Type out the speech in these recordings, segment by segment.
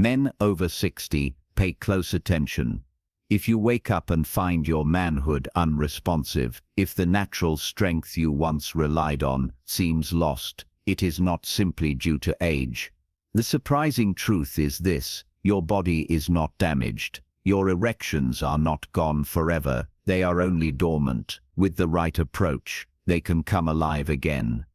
Men over 60, pay close attention. If you wake up and find your manhood unresponsive, if the natural strength you once relied on seems lost, it is not simply due to age. The surprising truth is this: your body is not damaged. Your erections are not gone forever. They are only dormant. With the right approach, they can come alive again.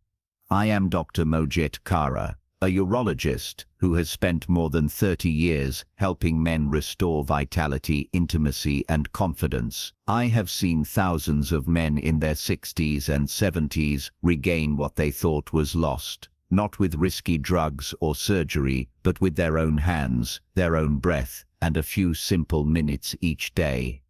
I am Dr. Mohit Khera, a urologist who has spent more than 30 years helping men restore vitality, intimacy, and confidence. I have seen thousands of men in their 60s and 70s regain what they thought was lost, not with risky drugs or surgery, but with their own hands, their own breath, and a few simple minutes each day.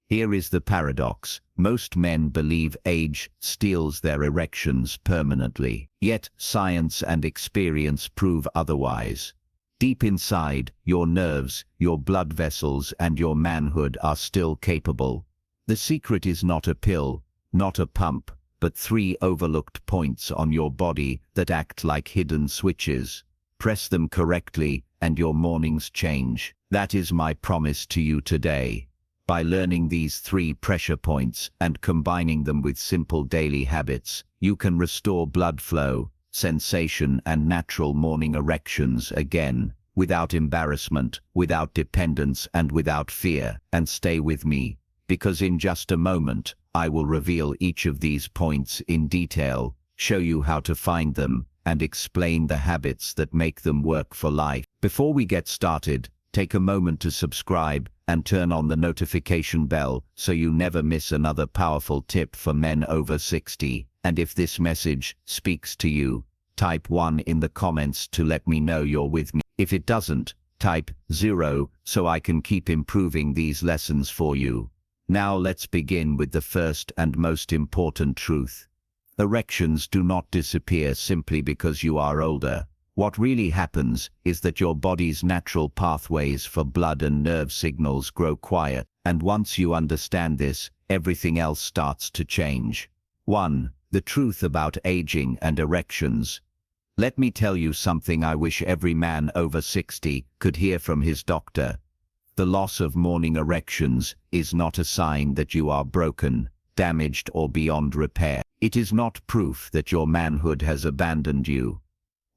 Here is the paradox. Most men believe age steals their erections permanently. Yet science and experience prove otherwise. Deep inside, your nerves, your blood vessels, and your manhood are still capable. The secret is not a pill, not a pump, but 3 overlooked points on your body that act like hidden switches. Press them correctly, and your mornings change. That is my promise to you today. By learning these 3 pressure points and combining them with simple daily habits, you can restore blood flow, sensation, and natural morning erections again, without embarrassment, without dependence, and without fear. And stay with me, because in just a moment, I will reveal each of these points in detail, show you how to find them, and explain the habits that make them work for life. Before we get started, take a moment to subscribe and turn on the notification bell so you never miss another powerful tip for men over 60. And if this message speaks to you, type 1 in the comments to let me know you're with me. If it doesn't, type 0 so I can keep improving these lessons for you. Now let's begin with the first and most important truth. Erections do not disappear simply because you are older. What really happens is that your body's natural pathways for blood and nerve signals grow quiet, and once you understand this, everything else starts to change. 1. The truth about aging and erections. Let me tell you something I wish every man over 60 could hear from his doctor. The loss of morning erections is not a sign that you are broken, damaged, or beyond repair. It is not proof that your manhood has abandoned you.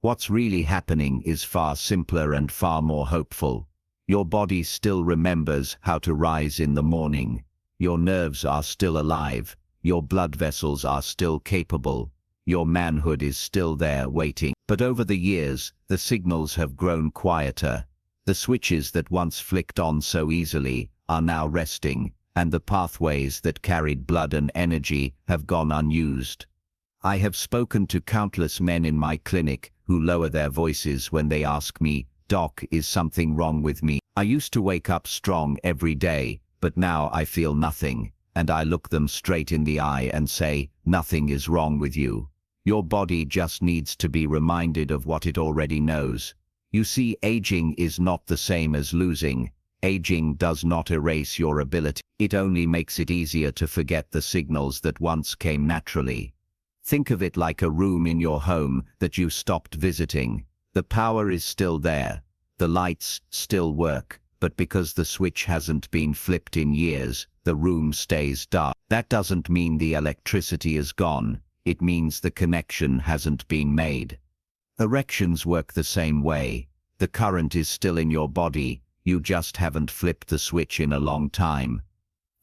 What's really happening is far simpler and far more hopeful. Your body still remembers how to rise in the morning. Your nerves are still alive. Your blood vessels are still capable. Your manhood is still there waiting. But over the years, the signals have grown quieter. The switches that once flicked on so easily are now resting, and the pathways that carried blood and energy have gone unused. I have spoken to countless men in my clinic who lower their voices when they ask me, "Doc, is something wrong with me? I used to wake up strong every day, but now I feel nothing." And I look them straight in the eye and say, "Nothing is wrong with you. Your body just needs to be reminded of what it already knows." You see, aging is not the same as losing. Aging does not erase your ability. It only makes it easier to forget the signals that once came naturally. Think of it like a room in your home that you stopped visiting. The power is still there. The lights still work, but because the switch hasn't been flipped in years, the room stays dark. That doesn't mean the electricity is gone. It means the connection hasn't been made. Erections work the same way. The current is still in your body. You just haven't flipped the switch in a long time.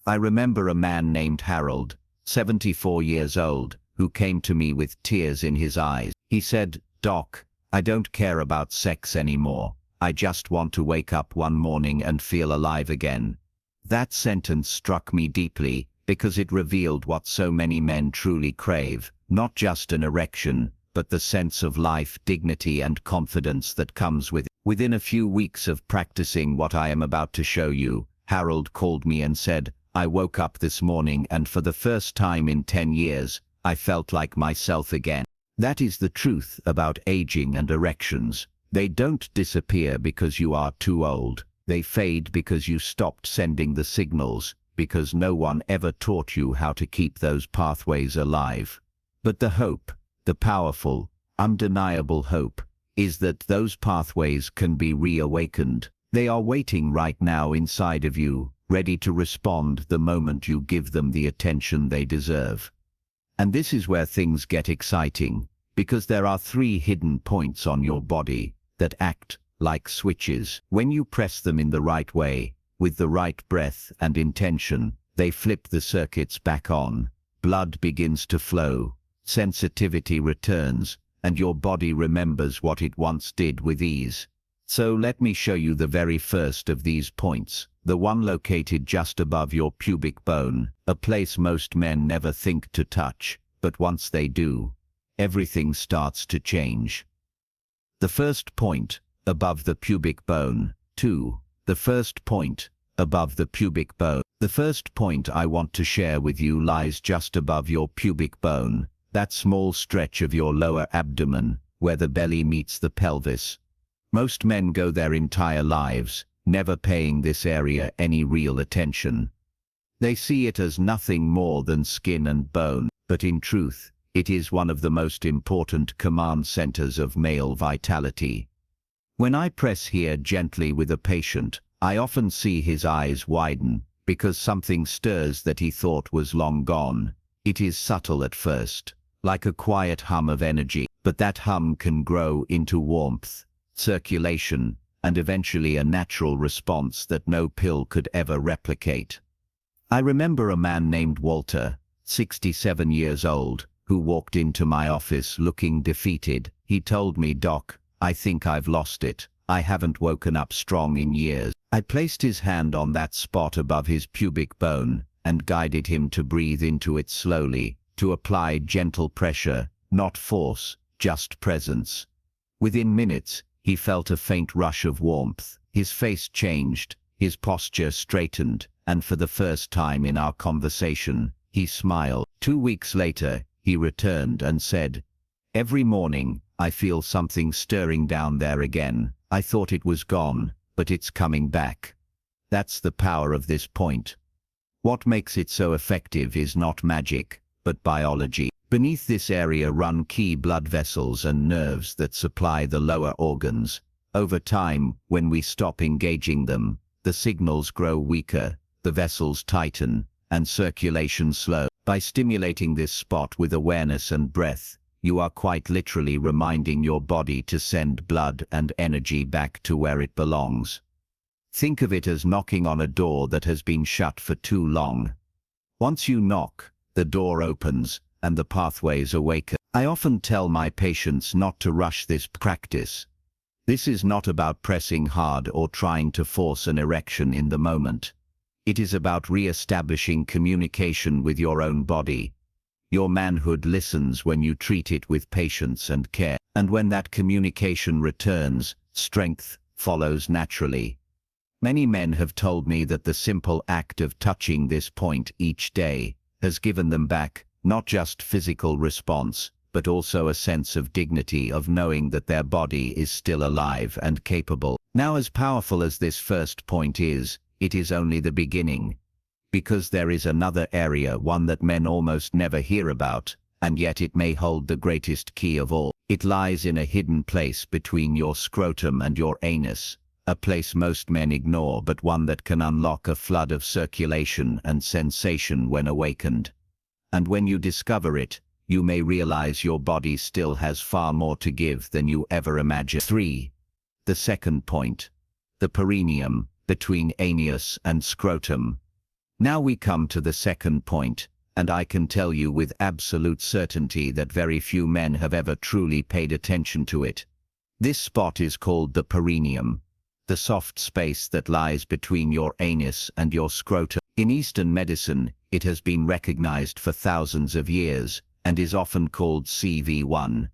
I remember a man named Harold, 74 years old, who came to me with tears in his eyes. He said, "Doc, I don't care about sex anymore. I just want to wake up one morning and feel alive again." That sentence struck me deeply because it revealed what so many men truly crave, not just an erection, but the sense of life, dignity, and confidence that comes with it. Within a few weeks of practicing what I am about to show you, Harold called me and said, "I woke up this morning and for the first time in 10 years, I felt like myself again." That is the truth about aging and erections. They don't disappear because you are too old. They fade because you stopped sending the signals, because no one ever taught you how to keep those pathways alive. But the hope, the powerful, undeniable hope, is that those pathways can be reawakened. They are waiting right now inside of you, ready to respond the moment you give them the attention they deserve. And this is where things get exciting, because there are 3 hidden points on your body that act like switches. When you press them in the right way, with the right breath and intention, they flip the circuits back on. Blood begins to flow, sensitivity returns, and your body remembers what it once did with ease. So let me show you the very first of these points, the one located just above your pubic bone, a place most men never think to touch, but once they do, everything starts to change. The first point, above the pubic bone. 2. The first point, above the pubic bone. The first point I want to share with you lies just above your pubic bone, that small stretch of your lower abdomen, where the belly meets the pelvis. Most men go their entire lives, never paying this area any real attention. They see it as nothing more than skin and bone, but in truth, it is one of the most important command centers of male vitality. When I press here gently with a patient, I often see his eyes widen, because something stirs that he thought was long gone. It is subtle at first, like a quiet hum of energy, but that hum can grow into warmth, circulation, and eventually a natural response that no pill could ever replicate. I remember a man named Walter, 67 years old, who walked into my office looking defeated. He told me, "Doc, I think I've lost it. I haven't woken up strong in years." I placed his hand on that spot above his pubic bone and guided him to breathe into it slowly, to apply gentle pressure, not force, just presence. Within minutes, he felt a faint rush of warmth. His face changed, his posture straightened, and for the first time in our conversation, he smiled. 2 weeks later, he returned and said, "Every morning, I feel something stirring down there again. I thought it was gone, but it's coming back." That's the power of this point. What makes it so effective is not magic, but biology. Beneath this area run key blood vessels and nerves that supply the lower organs. Over time, when we stop engaging them, the signals grow weaker, the vessels tighten, and circulation slows. By stimulating this spot with awareness and breath, you are quite literally reminding your body to send blood and energy back to where it belongs. Think of it as knocking on a door that has been shut for too long. Once you knock, the door opens, and the pathways awaken. I often tell my patients not to rush this practice. This is not about pressing hard or trying to force an erection in the moment. It is about re-establishing communication with your own body. Your manhood listens when you treat it with patience and care, and when that communication returns, strength follows naturally. Many men have told me that the simple act of touching this point each day has given them back not just physical response, but also a sense of dignity of knowing that their body is still alive and capable. Now, as powerful as this first point is, it is only the beginning. Because there is another area, one that men almost never hear about, and yet it may hold the greatest key of all. It lies in a hidden place between your scrotum and your anus, a place most men ignore, but one that can unlock a flood of circulation and sensation when awakened. And when you discover it, you may realize your body still has far more to give than you ever imagined. 3. The second point. The perineum, between anus and scrotum. Now we come to the second point, and I can tell you with absolute certainty that very few men have ever truly paid attention to it. This spot is called the perineum, the soft space that lies between your anus and your scrotum. In Eastern medicine, it has been recognized for thousands of years, and is often called CV1.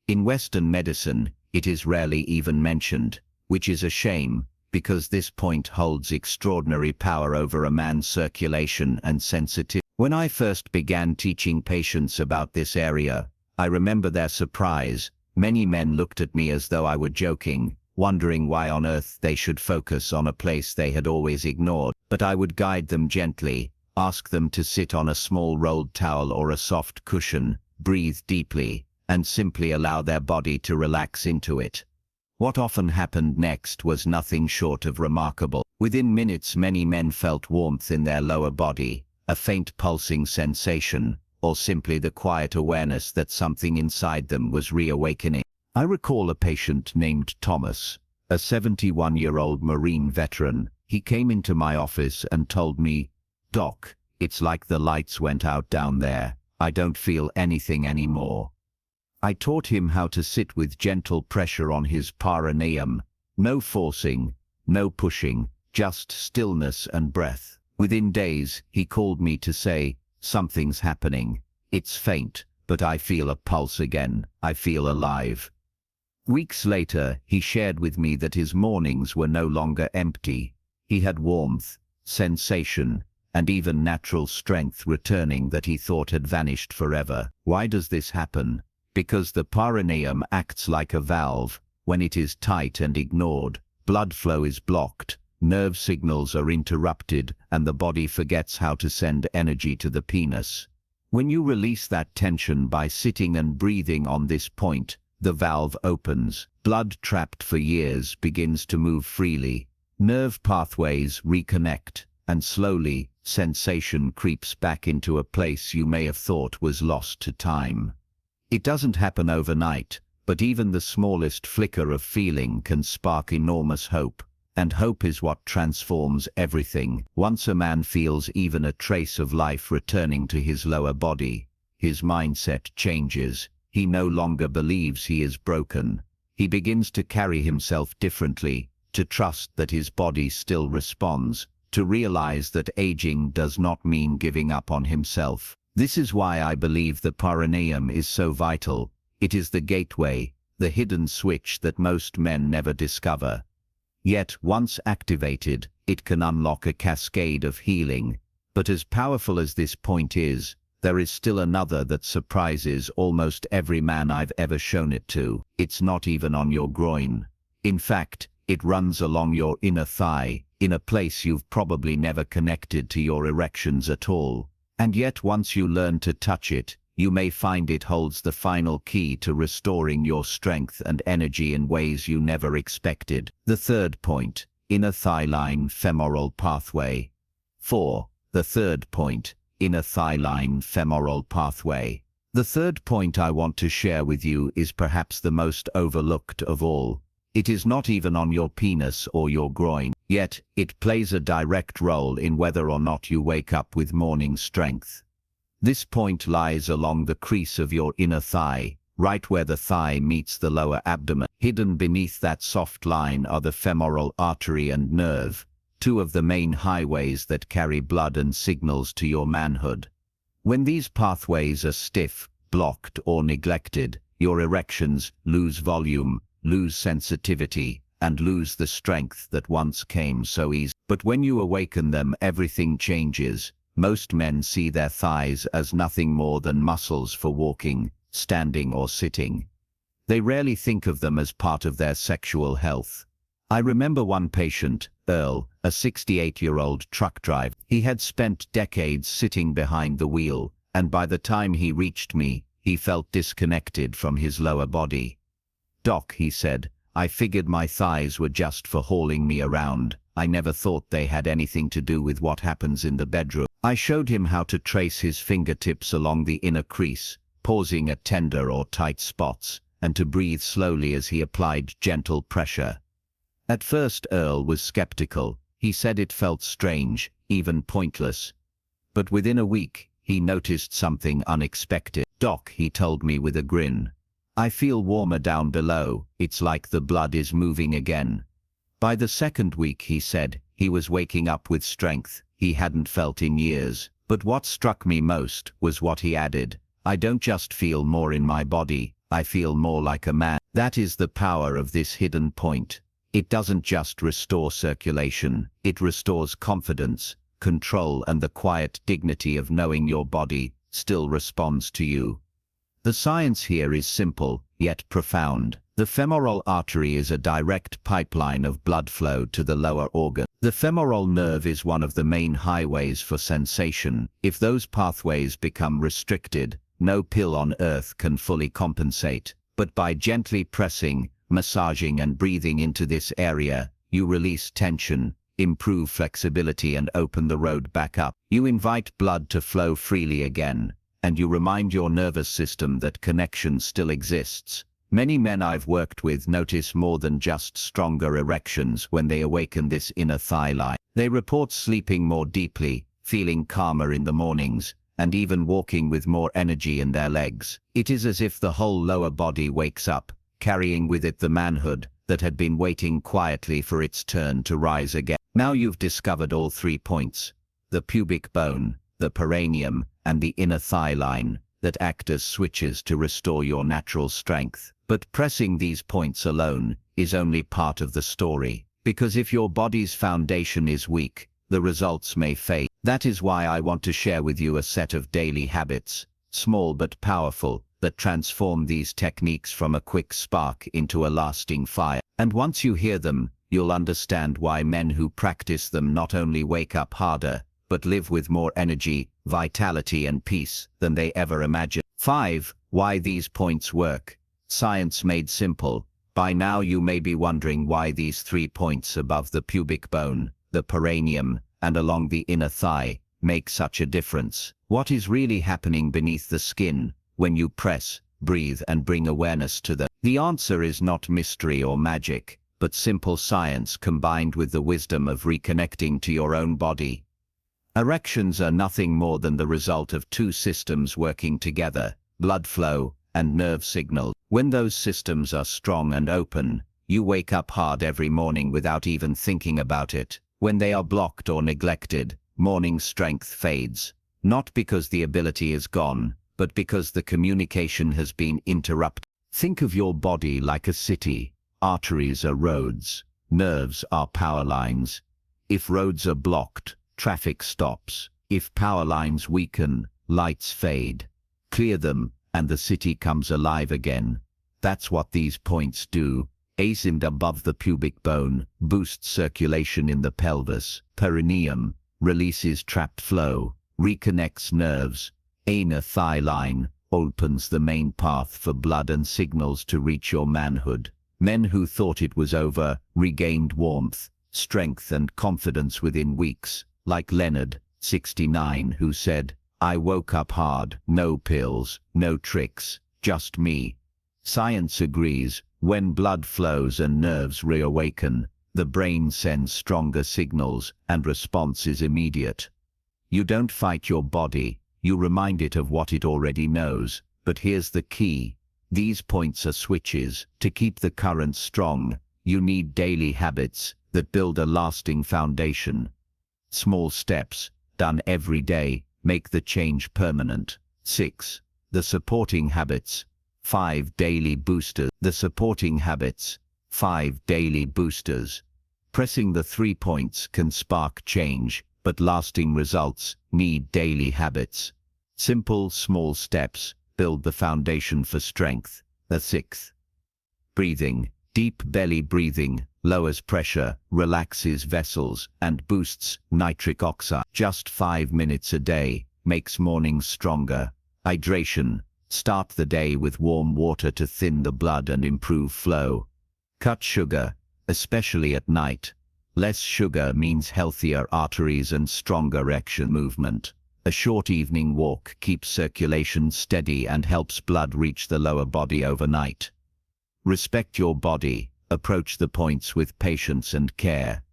In Western medicine, it is rarely even mentioned, which is a shame, because this point holds extraordinary power over a man's circulation and sensitivity. When I first began teaching patients about this area, I remember their surprise. Many men looked at me as though I were joking, wondering why on earth they should focus on a place they had always ignored. But I would guide them gently, ask them to sit on a small rolled towel or a soft cushion, breathe deeply, and simply allow their body to relax into it. What often happened next was nothing short of remarkable. Within minutes, many men felt warmth in their lower body, a faint pulsing sensation, or simply the quiet awareness that something inside them was reawakening. I recall a patient named Thomas, a 71-year-old Marine veteran. He came into my office and told me, "Doc, it's like the lights went out down there. I don't feel anything anymore." I taught him how to sit with gentle pressure on his perineum. No forcing, no pushing, just stillness and breath. Within days, he called me to say, "Something's happening. It's faint, but I feel a pulse again. I feel alive." Weeks later, he shared with me that his mornings were no longer empty. He had warmth, sensation, and even natural strength returning that he thought had vanished forever. Why does this happen? Because the perineum acts like a valve. When it is tight and ignored, blood flow is blocked, nerve signals are interrupted, and the body forgets how to send energy to the penis. When you release that tension by sitting and breathing on this point, the valve opens. Blood trapped for years begins to move freely. Nerve pathways reconnect, and slowly, sensation creeps back into a place you may have thought was lost to time. It doesn't happen overnight, but even the smallest flicker of feeling can spark enormous hope. And hope is what transforms everything. Once a man feels even a trace of life returning to his lower body, his mindset changes. He no longer believes he is broken. He begins to carry himself differently, to trust that his body still responds, to realize that aging does not mean giving up on himself. This is why I believe the perineum is so vital. It is the gateway, the hidden switch that most men never discover. Yet, once activated, it can unlock a cascade of healing. But as powerful as this point is, there is still another that surprises almost every man I've ever shown it to. It's not even on your groin. In fact, it runs along your inner thigh, in a place you've probably never connected to your erections at all. And yet once you learn to touch it, you may find it holds the final key to restoring your strength and energy in ways you never expected. The third point, inner thigh line femoral pathway. 4. The third point, inner thigh line femoral pathway. The third point I want to share with you is perhaps the most overlooked of all. It is not even on your penis or your groin, yet it plays a direct role in whether or not you wake up with morning strength. This point lies along the crease of your inner thigh, right where the thigh meets the lower abdomen. Hidden beneath that soft line are the femoral artery and nerve, two of the main highways that carry blood and signals to your manhood. When these pathways are stiff, blocked, or neglected, your erections lose volume, lose sensitivity, and lose the strength that once came so easy. But when you awaken them, everything changes. Most men see their thighs as nothing more than muscles for walking, standing, or sitting. They rarely think of them as part of their sexual health. I remember one patient, Earl, a 68-year-old truck driver. He had spent decades sitting behind the wheel, and by the time he reached me, he felt disconnected from his lower body. "Doc," he said, "I figured my thighs were just for hauling me around. I never thought they had anything to do with what happens in the bedroom." I showed him how to trace his fingertips along the inner crease, pausing at tender or tight spots, and to breathe slowly as he applied gentle pressure. At first Earl was skeptical. He said it felt strange, even pointless. But within a week, he noticed something unexpected. "Doc," he told me with a grin, "I feel warmer down below. It's like the blood is moving again." By the second week, he said, he was waking up with strength he hadn't felt in years. But what struck me most was what he added: "I don't just feel more in my body, I feel more like a man." That is the power of this hidden point. It doesn't just restore circulation, it restores confidence, control, and the quiet dignity of knowing your body still responds to you. The science here is simple, yet profound. The femoral artery is a direct pipeline of blood flow to the lower organ. The femoral nerve is one of the main highways for sensation. If those pathways become restricted, no pill on earth can fully compensate. But by gently pressing, Massaging and breathing into this area, you release tension, improve flexibility and open the road back up. You invite blood to flow freely again, and you remind your nervous system that connection still exists. Many men I've worked with notice more than just stronger erections when they awaken this inner thigh line. They report sleeping more deeply, feeling calmer in the mornings, and even walking with more energy in their legs. It is as if the whole lower body wakes up, carrying with it the manhood that had been waiting quietly for its turn to rise again. Now you've discovered all 3 points: the pubic bone, the perineum, and the inner thigh line, that act as switches to restore your natural strength. But pressing these points alone is only part of the story, because if your body's foundation is weak, the results may fade. That is why I want to share with you a set of daily habits, small but powerful, that transform these techniques from a quick spark into a lasting fire. And once you hear them, you'll understand why men who practice them not only wake up harder, but live with more energy, vitality and peace than they ever imagined. 5. Why these points work. Science made simple. By now you may be wondering why these 3 points above the pubic bone, the perineum, and along the inner thigh make such a difference. What is really happening beneath the skin when you press, breathe and bring awareness to them? The answer is not mystery or magic, but simple science combined with the wisdom of reconnecting to your own body. Erections are nothing more than the result of 2 systems working together: blood flow and nerve signal. When those systems are strong and open, you wake up hard every morning without even thinking about it. When they are blocked or neglected, morning strength fades, not because the ability is gone, but because the communication has been interrupted. Think of your body like a city. Arteries are roads, nerves are power lines. If roads are blocked, traffic stops. If power lines weaken, lights fade. Clear them, and the city comes alive again. That's what these points do. Ascend above the pubic bone, boosts circulation in the pelvis. Perineum, releases trapped flow, reconnects nerves. Inner thigh line, opens the main path for blood and signals to reach your manhood. Men who thought it was over regained warmth, strength and confidence within weeks, like Leonard, 69, who said, "I woke up hard, no pills, no tricks, just me." Science agrees. When blood flows and nerves reawaken, the brain sends stronger signals and response is immediate. You don't fight your body, you remind it of what it already knows. But here's the key. These points are switches. To keep the current strong, you need daily habits that build a lasting foundation. Small steps, done every day, make the change permanent. 6. The supporting habits. 5 daily boosters. The supporting habits. 5 daily boosters. Pressing the 3 points can spark change, but lasting results need daily habits. Simple, small steps build the foundation for strength. The 6th. Breathing. Deep belly breathing lowers pressure, relaxes vessels, and boosts nitric oxide. Just 5 minutes a day makes mornings stronger. Hydration. Start the day with warm water to thin the blood and improve flow. Cut sugar, especially at night. Less sugar means healthier arteries and stronger erection movement. A short evening walk keeps circulation steady and helps blood reach the lower body overnight. Respect your body. Approach the points with patience and care.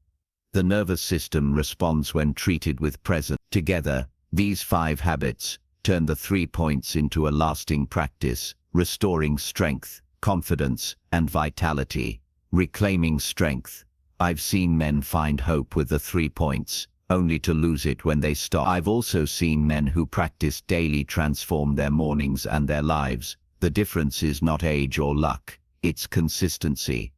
The nervous system responds when treated with presence. Together, these 5 habits turn the 3 points into a lasting practice, restoring strength, confidence, and vitality. Reclaiming strength. I've seen men find hope with the 3 points, only to lose it when they stop. I've also seen men who practice daily transform their mornings and their lives. The difference is not age or luck, it's consistency.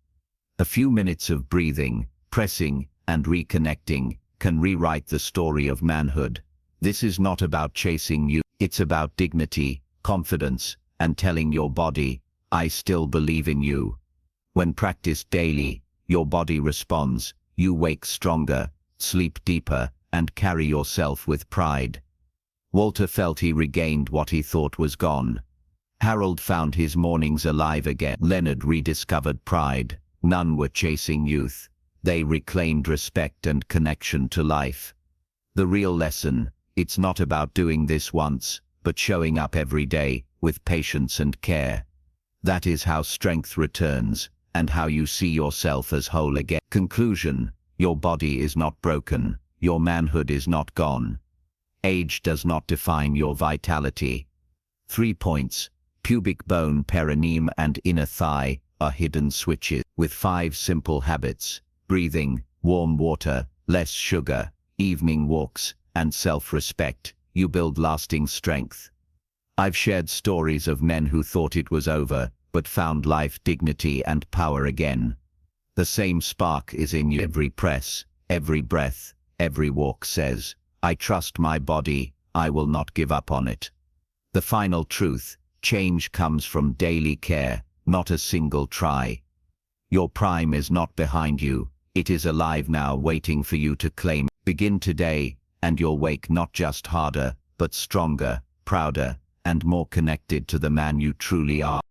A few minutes of breathing, pressing, and reconnecting can rewrite the story of manhood. This is not about chasing you, it's about dignity, confidence, and telling your body, "I still believe in you." When practiced daily, your body responds, you wake stronger, sleep deeper, and carry yourself with pride. Walter felt he regained what he thought was gone. Harold found his mornings alive again. Leonard rediscovered pride. None were chasing youth. They reclaimed respect and connection to life. The real lesson: it's not about doing this once, but showing up every day, with patience and care. That is how strength returns, and how you see yourself as whole again. Conclusion: your body is not broken. Your manhood is not gone. Age does not define your vitality. 3 points. Pubic bone, perineum and inner thigh are hidden switches. With 5 simple habits: breathing, warm water, less sugar, evening walks, and self-respect, you build lasting strength. I've shared stories of men who thought it was over, but found life, dignity, and power again. The same spark is in you. Every press, every breath, every walk says, I trust my body, I will not give up on it. The final truth: change comes from daily care, not a single try. Your prime is not behind you, it is alive now, waiting for you to claim. Begin today, and you'll wake not just harder, but stronger, prouder, and more connected to the man you truly are.